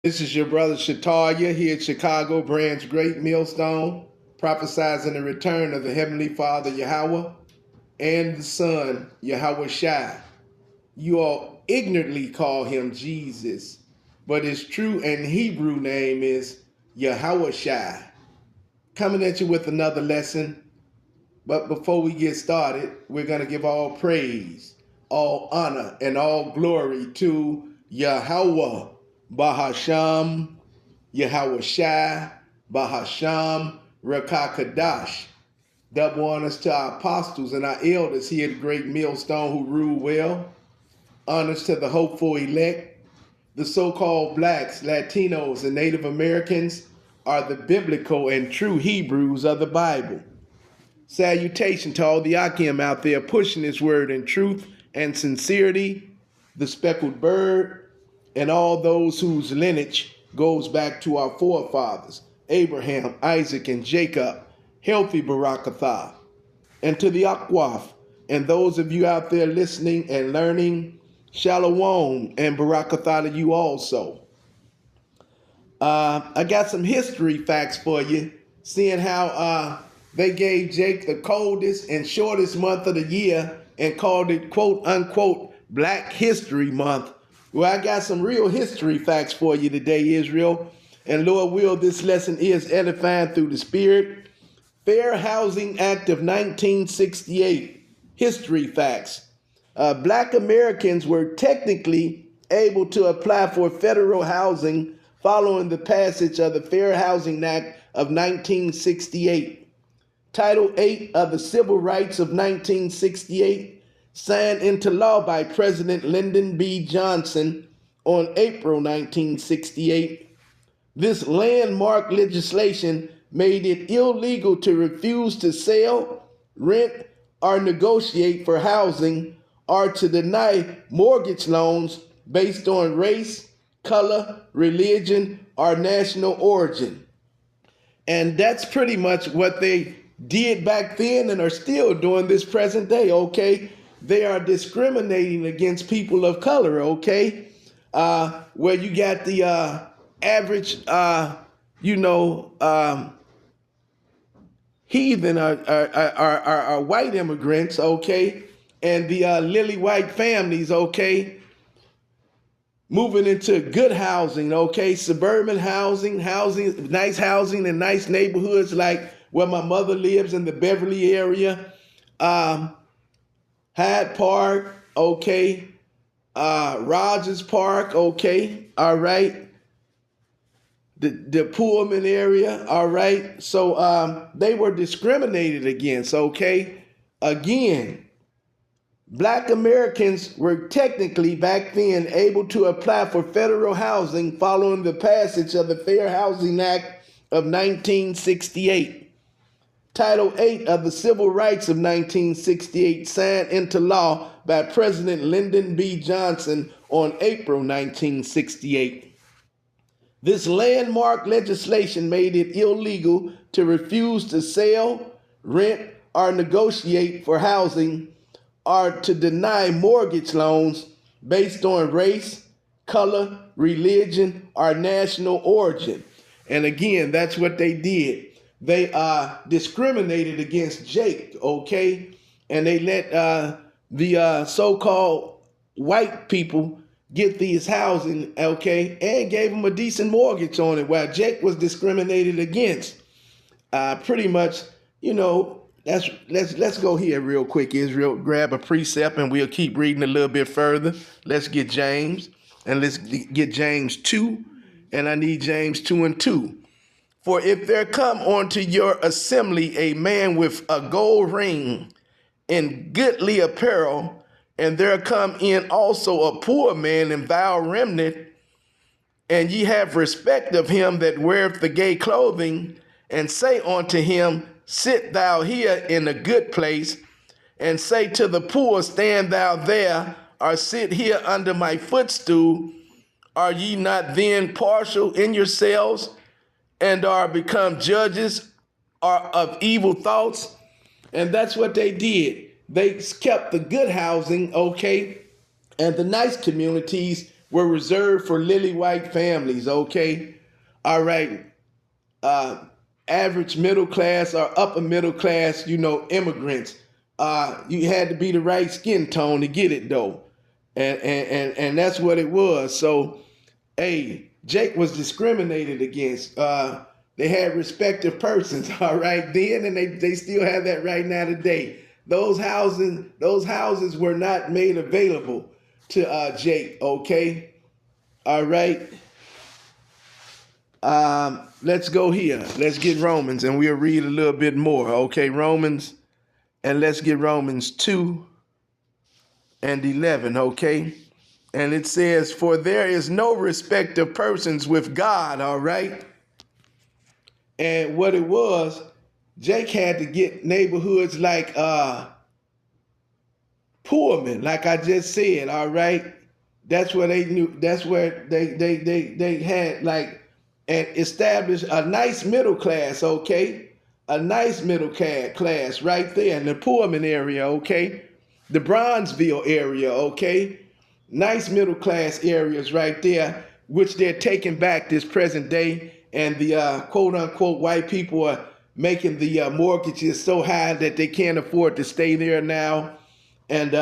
This is your brother Shatalia here at Chicago Branch Great Millstone, prophesizing the return of the Heavenly Father Yahweh and the Son Yahweh Shai. You all ignorantly call him Jesus, but his true and Hebrew name is Yahweh Shai. Coming at you with another lesson, but before we get started, we're going to give all praise, all honor, and all glory to Yahweh Bahasham, Yahweh Shai, Bahasham, Rakakadash. Double honors to our apostles and our elders here at Great Millstone who rule well. Honors to the hopeful elect. The so-called blacks, Latinos, and Native Americans are the biblical and true Hebrews of the Bible. Salutation to all the Akim out there pushing this word in truth and sincerity, the speckled bird, and all those whose lineage goes back to our forefathers, Abraham, Isaac, and Jacob, healthy Barakatha, and to the Akwaf, and those of you out there listening and learning, Shalom and Barakatha to you also. I got some history facts for you, seeing how they gave Jake the coldest and shortest month of the year and called it quote unquote Black History Month. Well, I got some real history facts for you today, Israel. And Lord will, this lesson is edifying through the Spirit. Fair Housing Act of 1968. History facts. Black Americans were technically able to apply for federal housing following the passage of the Fair Housing Act of 1968. Title 8 of the Civil Rights of 1968, signed into law by President Lyndon B. Johnson on April 1968. This landmark legislation made it illegal to refuse to sell, rent, or negotiate for housing or to deny mortgage loans based on race, color, religion, or national origin. And that's pretty much what they did back then and are still doing this present day, okay? They are discriminating against people of color, okay? Where you got the average, heathen or white immigrants, okay? And the lily white families, okay? Moving into good housing, okay? Suburban housing, nice housing in nice neighborhoods like where my mother lives in the Beverly area. Hyde Park, okay. Rogers Park, okay. All right. The Pullman area, all right. So they were discriminated against, okay. Again, Black Americans were technically back then able to apply for federal housing following the passage of the Fair Housing Act of 1968. Title 8 of the Civil Rights of 1968, signed into law by President Lyndon B. Johnson on April 1968. This landmark legislation made it illegal to refuse to sell, rent, or negotiate for housing or to deny mortgage loans based on race, color, religion, or national origin. And again, that's what they did. They discriminated against Jake, okay? And they let the so-called white people get these housing, okay? And gave them a decent mortgage on it while Jake was discriminated against. Pretty much, let's go here real quick, Israel. Grab a precept and we'll keep reading a little bit further. Let's get James, and let's get James 2, and I need James 2 and 2. For if there come unto your assembly a man with a gold ring and goodly apparel, and there come in also a poor man in vile remnant, and ye have respect of him that weareth the gay clothing, and say unto him, sit thou here in a good place, and say to the poor, stand thou there, or sit here under my footstool, are ye not then partial in yourselves, and are become judges of evil thoughts? And that's what they did. They kept the good housing, okay, and the nice communities were reserved for lily white families, okay? All right. Average middle class or upper middle class, immigrants. You had to be the right skin tone to get it though. And that's what it was. So, hey, Jake was discriminated against. They had respective persons, all right, then, and they still have that right now today. Those houses were not made available to Jake, okay? All right. Let's go here. Let's get Romans and we'll read a little bit more. Okay, Romans, and let's get Romans 2 and 11, okay? And it says, for there is no respect of persons with God, all right? And what it was, Jake had to get neighborhoods like Pullman, like I just said, all right? That's where they knew, that's where they had like and established a nice middle class, okay? A nice middle class right there in the Pullman area, okay? The Bronzeville area, okay? Nice middle class areas right there, which they're taking back this present day. And the quote unquote white people are making the mortgages so high that they can't afford to stay there now. And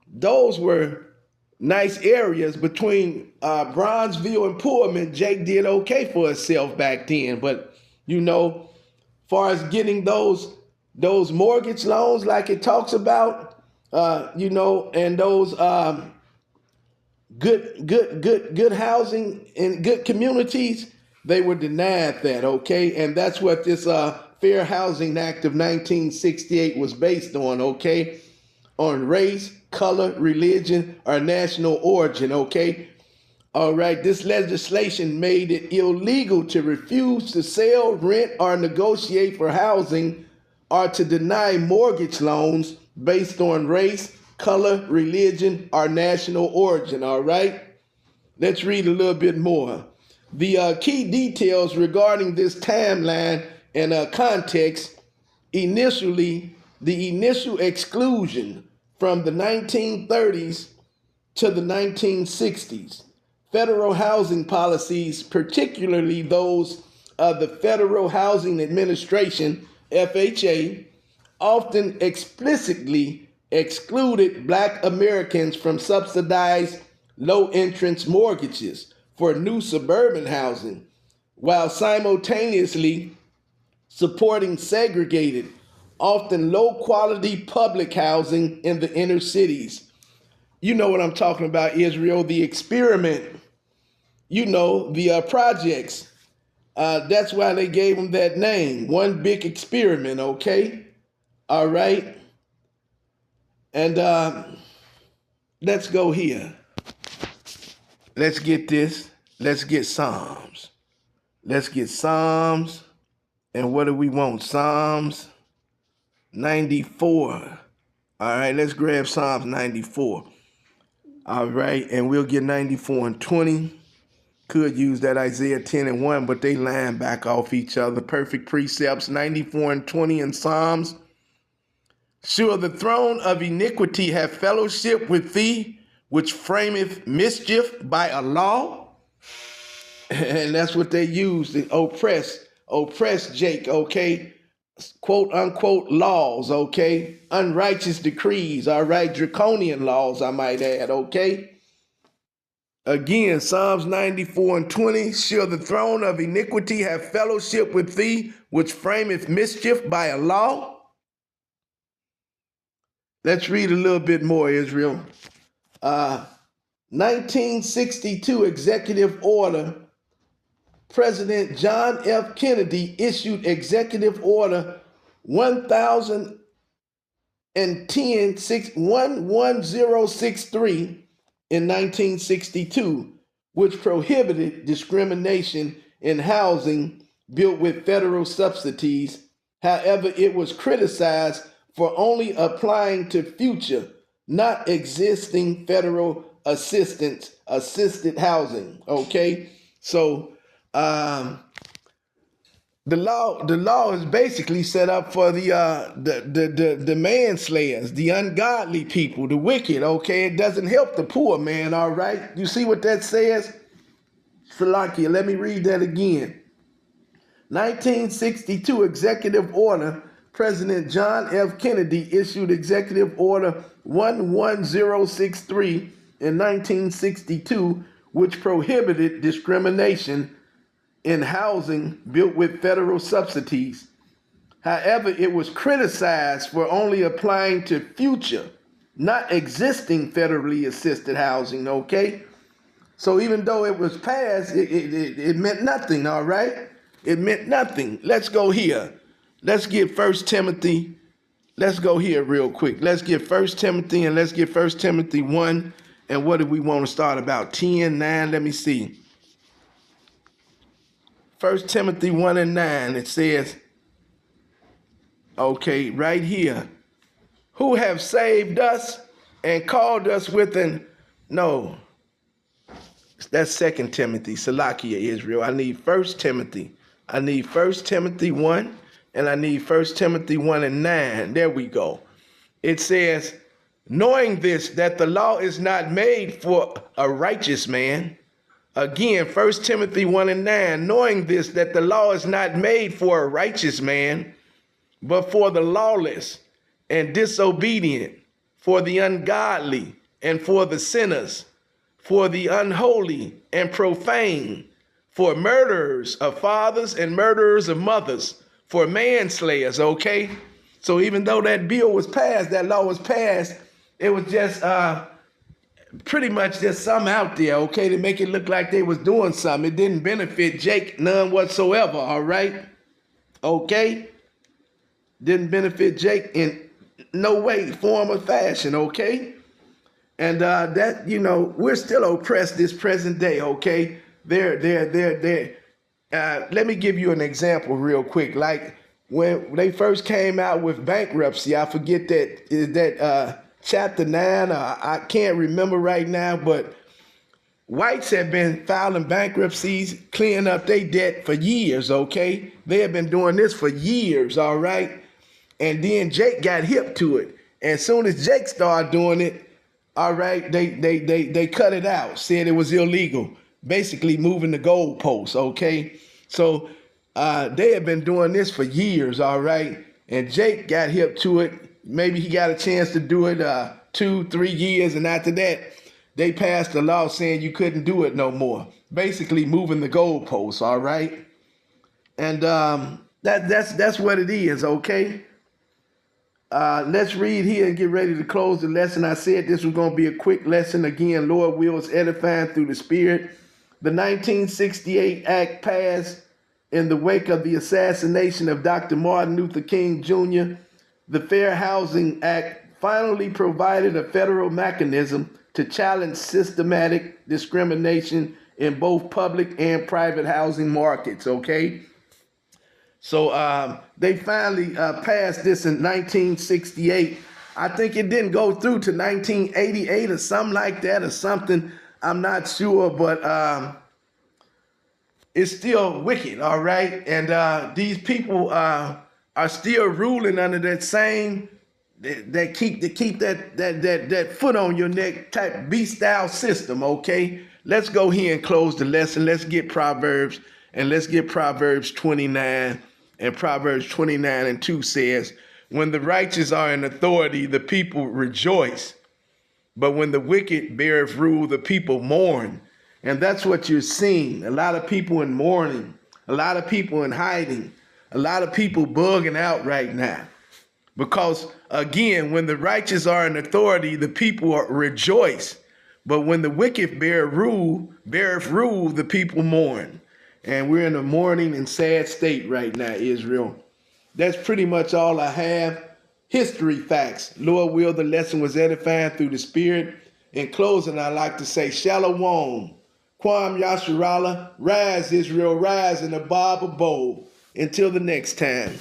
those were nice areas between Bronzeville and Pullman. Jake did okay for himself back then. But, far as getting those mortgage loans like it talks about, and those good housing in good communities, they were denied that, okay? And that's what this Fair Housing Act of 1968 was based on, okay? On race, color, religion, or national origin, okay? All right, this legislation made it illegal to refuse to sell, rent, or negotiate for housing or to deny mortgage loans based on race, color, religion, or national origin, all right? Let's read a little bit more. The key details regarding this timeline and context, the initial exclusion from the 1930s to the 1960s. Federal housing policies, particularly those of the Federal Housing Administration, FHA, often explicitly excluded Black Americans from subsidized low-entrance mortgages for new suburban housing, while simultaneously supporting segregated, often low-quality public housing in the inner cities. You know what I'm talking about, Israel, the experiment, the projects. That's why they gave them that name, one big experiment, okay? All right? And let's go here. Let's get this. Let's get Psalms. Let's get Psalms. And what do we want? Psalms 94. All right, let's grab Psalms 94. All right, and we'll get 94 and 20. Could use that Isaiah 10 and 1, but they line back off each other. Perfect precepts, 94 and 20 in Psalms. Sure, the throne of iniquity have fellowship with thee, which frameth mischief by a law. And that's what they use to oppress Jake, okay? Quote unquote laws, okay? Unrighteous decrees, all right? Draconian laws, I might add, okay? Again, Psalms 94 and 20, shall the throne of iniquity have fellowship with thee, which frameth mischief by a law? Let's read a little bit more, Israel. 1962 executive order, President John F. Kennedy issued executive order 11063 in 1962, which prohibited discrimination in housing built with federal subsidies. However, it was criticized for only applying to future, not existing federal assisted housing. Okay, so The law is basically set up for the manslayers, the ungodly people, the wicked. Okay, it doesn't help the poor man. All right, you see what that says? Salakia, let me read that again. 1962 executive order. President John F. Kennedy issued executive order 11063 in 1962, which prohibited discrimination in housing built with federal subsidies. However, it was criticized for only applying to future, not existing federally assisted housing, okay? So even though it was passed, it meant nothing, all right? It meant nothing. Let's go here. Let's get 1 Timothy. Let's go here real quick. Let's get 1 Timothy and let's get 1 Timothy 1. And what do we want to start about? 10, 9, let me see. 1 Timothy 1 and 9, it says, okay, right here, who have saved us and called us with no, that's 2 Timothy, Salakia, Israel. I need 1 Timothy. I need 1 Timothy 1 and I need 1 Timothy 1 and 9. There we go. It says, knowing this, that the law is not made for a righteous man. Again, 1 Timothy 1 and 9, knowing this, that the law is not made for a righteous man, but for the lawless and disobedient, for the ungodly and for the sinners, for the unholy and profane, for murderers of fathers and murderers of mothers, for manslayers, okay? So even though that bill was passed, that law was passed, it was just pretty much just some out there, okay, to make it look like they was doing something. It didn't benefit Jake none whatsoever, all right? Okay? Didn't benefit Jake in no way, form, or fashion, okay? And that, we're still oppressed this present day, okay? Let me give you an example real quick. Like when they first came out with bankruptcy, I forget that chapter 9, I can't remember right now, but whites have been filing bankruptcies, clearing up their debt for years, okay? They have been doing this for years, all right? And then Jake got hip to it. And as soon as Jake started doing it, all right, they cut it out, said it was illegal, basically moving the goalposts, okay? So they have been doing this for years, all right? And Jake got hip to it. Maybe he got a chance to do it 2-3 years, and after that, they passed a law saying you couldn't do it no more. Basically moving the goalposts, all right? And that's what it is, okay? Let's read here and get ready to close the lesson. I said this was going to be a quick lesson. Again, Lord wills, edifying through the Spirit. The 1968 Act passed in the wake of the assassination of Dr. Martin Luther King Jr. The Fair Housing Act finally provided a federal mechanism to challenge systematic discrimination in both public and private housing markets, okay? So they finally passed this in 1968. I think it didn't go through to 1988 or something like that or something. I'm not sure, but it's still wicked, all right? And these people are still ruling under that same, that keep that foot on your neck type beast-style system, okay? Let's go here and close the lesson. Let's get Proverbs, and let's get Proverbs 29. And Proverbs 29 and 2 says, when the righteous are in authority, the people rejoice. But when the wicked beareth rule, the people mourn. And that's what you're seeing. A lot of people in mourning, a lot of people in hiding, a lot of people bugging out right now. Because again, when the righteous are in authority, the people rejoice. But when the wicked beareth rule, the people mourn. And we're in a mourning and sad state right now, Israel. That's pretty much all I have. History facts. Lord will, the lesson was edifying through the Spirit. In closing, I'd like to say, Shalom. Kwam Yasharallah. Rise, Israel. Rise in the Bible bowl. Until the next time.